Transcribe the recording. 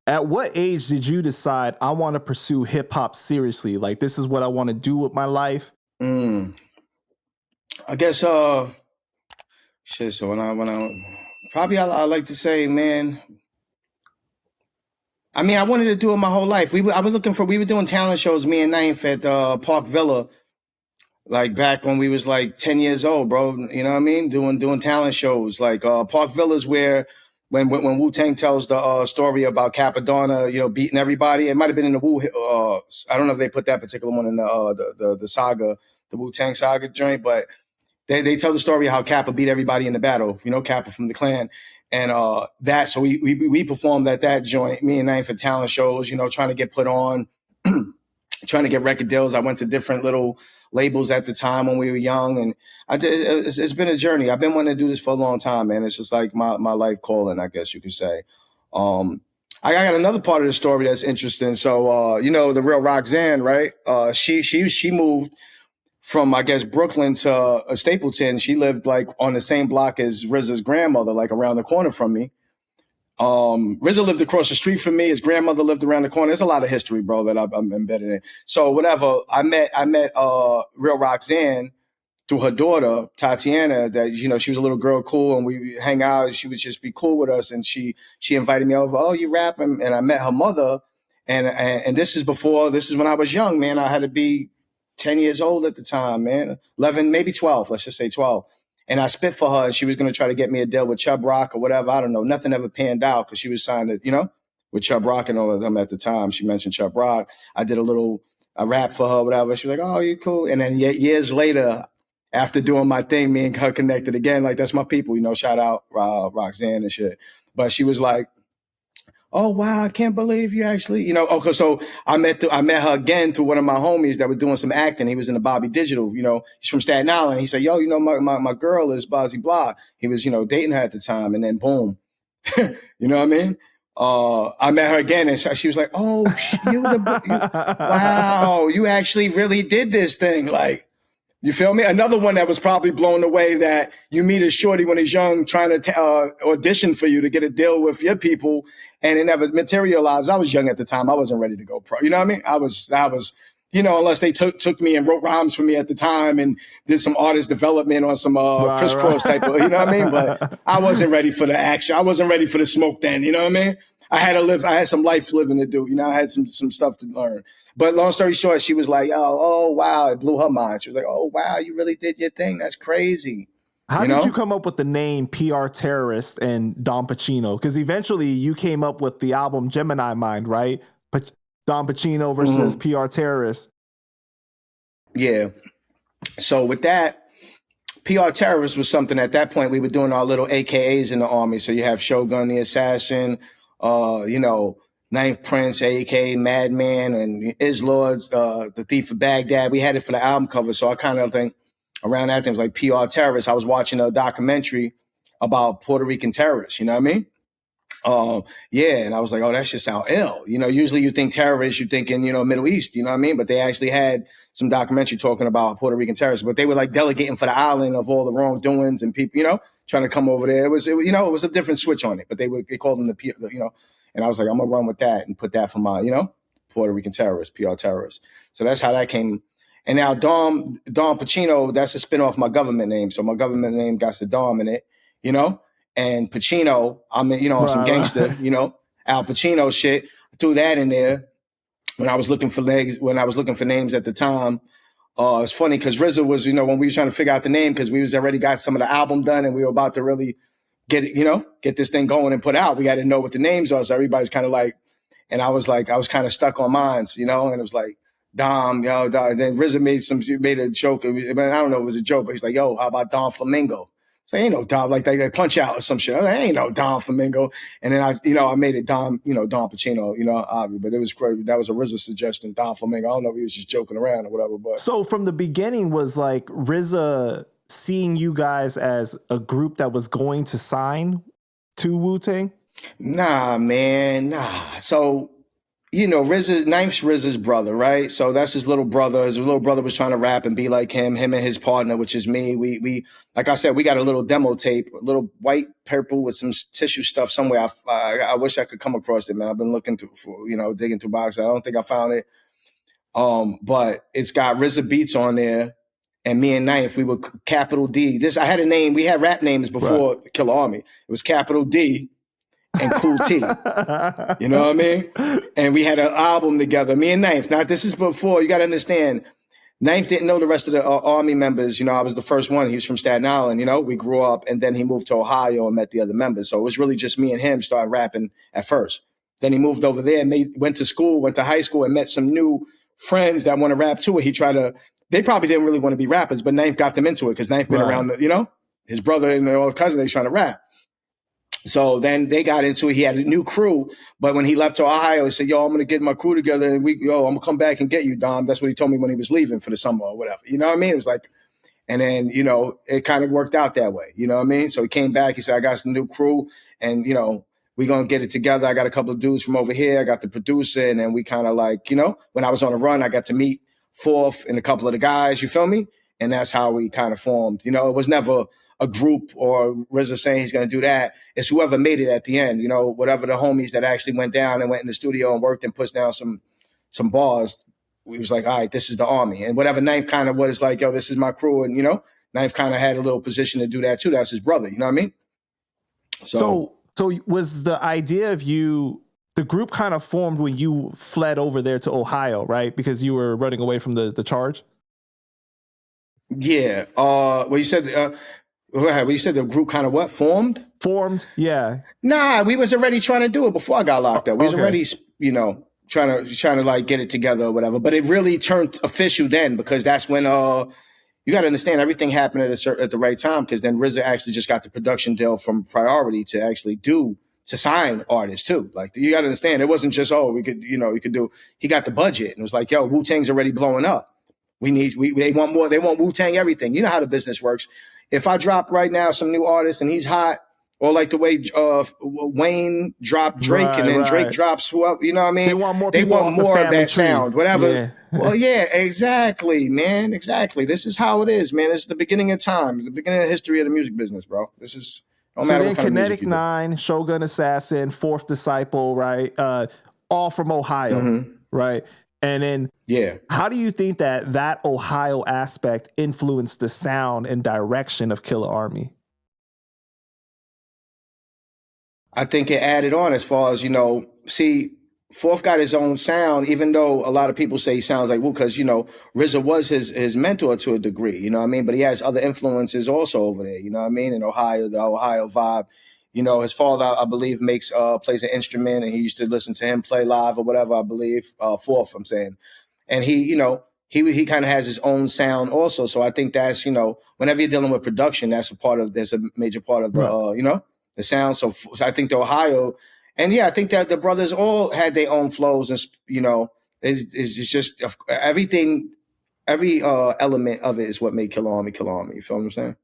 At what age did you decide I want to pursue hip hop seriously? Like, this is what I want to do with my life? I guess shit. So when I probably I like to say, man. I mean, I wanted to do it my whole life. We were doing talent shows, me and Ninth at Park Villa, like back when we was like 10 years old, bro. You know what I mean? Doing talent shows. Like Park Villa is where when Wu-Tang tells the story about Capadonna, beating everybody. It might have been in the Wu. I don't know if they put that particular one in the saga, the Wu-Tang saga joint, but they tell the story of how Kappa beat everybody in the battle. Kappa from the clan. And so we performed at that joint, me and Ninth, for talent shows, trying to get put on, trying to get record deals. I went to different little labels at the time when we were young, and it's been a journey. I've been wanting to do this for a long time, man. It's just like my life calling, I guess you could say. I got another part of the story that's interesting. So the real Roxanne, right? She moved from, I guess, Brooklyn to Stapleton. She lived like on the same block as RZA's grandmother, like around the corner from me. RZA lived across the street from me. His grandmother lived around the corner. There's a lot of history, bro, that I'm embedded in. So whatever, I met real Roxanne through her daughter, Tatiana, that, she was a little girl, cool, and we hang out. She would just be cool with us. And she invited me over. Oh, you rap? And I met her mother. And this is when I was young, man. I had to be 10 years old at the time, man. 11, maybe 12. Let's just say 12. And I spit for her, and she was going to try to get me a deal with Chubb Rock or whatever. I don't know. Nothing ever panned out because she was signed, with Chubb Rock and all of them at the time. She mentioned Chubb Rock. I did a rap for her, whatever. She was like, oh, you cool. And then years later, after doing my thing, me and her connected again. Like, that's my people, shout out Roxanne and shit. But she was like, oh, wow, I can't believe you actually, okay. So I met her again through one of my homies that was doing some acting. He was in the Bobby Digital, he's from Staten Island. He said, yo, my girl is Bozzy Blah. He was, dating her at the time. And then boom, you know what I mean? I met her again, and she was like, oh, wow, you actually really did this thing. Like, you feel me? Another one that was probably blown away, that you meet a shorty when he's young trying to audition for you to get a deal with your people, and it never materialized. I was young at the time. I wasn't ready to go pro. You know what I mean? I was, unless they took me and wrote rhymes for me at the time and did some artist development on some crisscross type of, you know what I mean? But I wasn't ready for the action. I wasn't ready for the smoke then, you know what I mean? I had some life living to do. I had some stuff to learn. But long story short, she was like, oh, wow. It blew her mind. She was like, oh, wow, you really did your thing. That's crazy. How did you come up with the name PR Terrorist and Don Pachino? Because eventually you came up with the album Gemini Mind, right? Don Pachino versus PR Terrorist. Yeah. So with that, PR Terrorist was something at that point we were doing our little AKAs in the Army. So you have Shogun the Assassin, Ninth Prince, aka Madman, and Islords, the Thief of Baghdad. We had it for the album cover. So I kind of think around that thing was like PR Terrorists. I was watching a documentary about Puerto Rican terrorists, you know what I mean? Yeah, and I was like, oh, that shit sound ill. Usually you think terrorists, you're thinking, Middle East, you know what I mean? But they actually had some documentary talking about Puerto Rican terrorists, but they were like delegating for the island of all the wrongdoings and people, trying to come over there. It was a different switch on it, but they called them the and I was like, I'm gonna run with that and put that for my, Puerto Rican terrorists, PR terrorists. So that's how that came. And now Don Pachino, that's a spinoff of my government name. So my government name got the Dom in it, and Pachino, some gangster, Al Pacino shit. I threw that in there when I was looking for names at the time. It's funny because RZA was, when we were trying to figure out the name, because we was already got some of the album done and we were about to really get it, get this thing going and put out. We got to know what the names are. So everybody's kind of like, and I was kind of stuck on mines, and it was like Dom, Dom. And then RZA made a joke. I don't know if it was a joke, but he's like, yo, how about Dom Flamingo? So ain't no Dom, like they punch out or some shit. I was like, ain't no Dom Flamingo. And then I made it Dom, Don Pachino, obviously, but it was crazy. That was a RZA suggestion, Dom Flamingo. I don't know if he was just joking around or whatever, but. So from the beginning was like RZA seeing you guys as a group that was going to sign to Wu-Tang? Nah, man, nah. So you know, Knife's RZA's brother, right? So that's his little brother. His little brother was trying to rap and be like him and his partner, which is me. We like I said, we got a little demo tape, a little white purple with some tissue stuff somewhere. I wish I could come across it, man. I've been looking for, you know, digging through boxes. I don't think I found it. But it's got RZA beats on there. And me and Knife, we were Capital D. I had a name. We had rap names before Killarmy. It was Capital D and Cool T. You know what I mean? And we had an album together, me and Knife. Now, this is before, you got to understand, Knife didn't know the rest of the Army members. You know, I was the first one. He was from Staten Island, you know. We grew up, and then he moved to Ohio and met the other members. So it was really just me and him started rapping at first. Then he moved over there, went to school, went to high school, and met some new friends that want to rap too. They probably didn't really want to be rappers, but Knife got them into it because Knife been around, you know, his brother and their cousin, they trying to rap. So then they got into it. He had a new crew, but when he left to Ohio, he said, yo, I'm going to get my crew together and I'm going to come back and get you, Dom. That's what he told me when he was leaving for the summer or whatever. You know what I mean? It was like, and then, you know, it kind of worked out that way. You know what I mean? So he came back. He said, I got some new crew and, you know, we're going to get it together. I got a couple of dudes from over here. I got the producer. And then we kind of like, you know, when I was on a run, I got to meet Fourth and a couple of the guys, you feel me? And that's how we kind of formed. You know, it was never a group or RZA saying he's going to do that. It's whoever made it at the end, you know, whatever the homies that actually went down and went in the studio and worked and pushed down some bars. We was like, all right, this is the Army. And whatever Knife kind of was like, yo, this is my crew. And, you know, Knife kind of had a little position to do that too. That's his brother. You know what I mean? So was the idea of the group kind of formed when you fled over there to Ohio, right? Because you were running away from the charge? Yeah. Well, you said the group kind of what? Formed? Formed, yeah. Nah, we was already trying to do it before I got locked up. We was already, you know, trying to like get it together or whatever. But it really turned official then because that's when you got to understand everything happened at the right time because then RZA actually just got the production deal from Priority to actually to sign artists too. Like you got to understand, it wasn't just, we could do, he got the budget and it was like, yo, Wu-Tang's already blowing up. They want more. They want Wu-Tang everything. You know how the business works. If I drop right now some new artist and he's hot, or like the way Wayne dropped Drake and then Drake drops whoever, you know what I mean? They want more. They want more of that sound, whatever. Yeah. Well, yeah, exactly, man. Exactly. This is how it is, man. This is the beginning of time, the beginning of history of the music business, bro. This is. So then Kinetic 9, Shogun Assassin, Fourth Disciple, right? All from Ohio, right? And then, how do you think that Ohio aspect influenced the sound and direction of Killarmy? I think it added on as far as, you know, see, Fourth got his own sound, even though a lot of people say he sounds like Wu, because, you know, RZA was his mentor to a degree, you know what I mean? But he has other influences also over there, you know what I mean? In Ohio, the Ohio vibe. You know, his father, I believe, plays an instrument, and he used to listen to him play live or whatever, I believe. Fourth, I'm saying. And he, you know, he kind of has his own sound also. So I think that's, you know, whenever you're dealing with production, there's a major part of the, you know, the sound. So I think the Ohio, and yeah, I think that the brothers all had their own flows, and you know, it's just everything, every element of it is what made Killarmy. You feel what I'm saying?